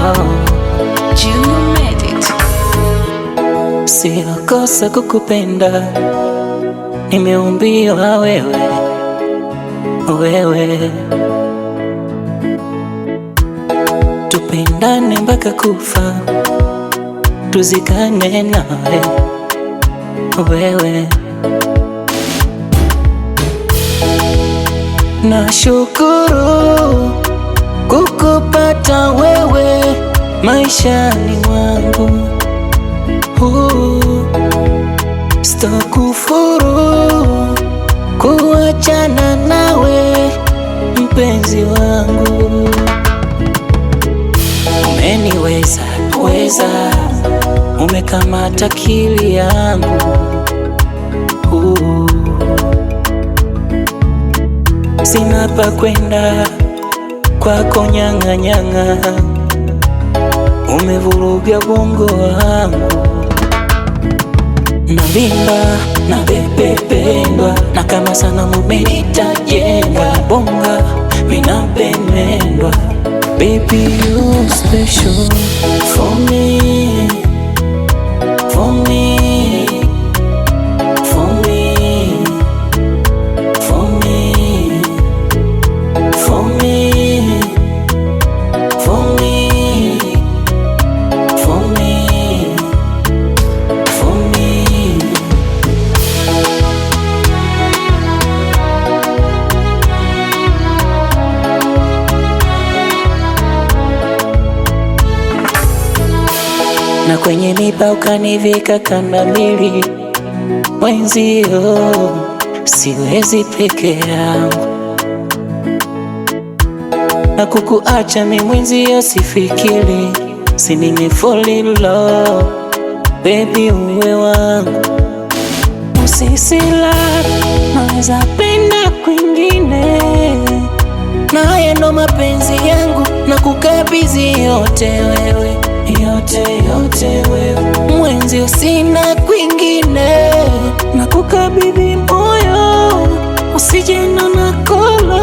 Junior made it. Sio kosa kukupenda, nimeumbiwa wewe, wewe. Tupendane mpaka kufa, tuzikane nawe, wewe. Nashukuru kukupata wewe maishani mwangu, sitakufuru kuachana nawe mpenzi wangu. Umeniweza weza, umekamata akili yangu, sina pa kwenda kwako nyanga nyanga, umevuruga bongo wangu. Navimba na bebependwa, na kama sana mumenitajenga bonga, minapendwa. Baby you special for me, for me, for me, for me, for me, for me, for me, for me. Na kwenye miba ukanivika kanda mbili, mwenzio siwezi peke yangu, na kukuacha mimi mwenzio sifikiri, si nime fall in love, baby uwe wangu. Usisila naweza penda kwingine, na haya ndo mapenzi yangu, na kukabidhi yote wewe, yote yote wewe mwenzio, sina kwingine, na kukabidhi moyo, usije na kolo.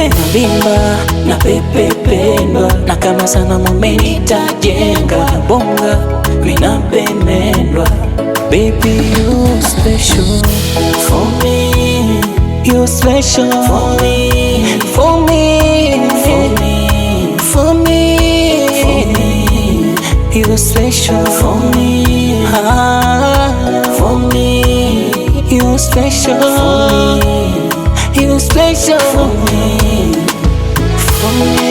Navimba na pepependwa, na kama sana mumenitajenga bonga, minapendwa. Baby you special for me, you special for me, for me, for me, for me, for me. You special for me, for me. You special for me, you special for me, for me.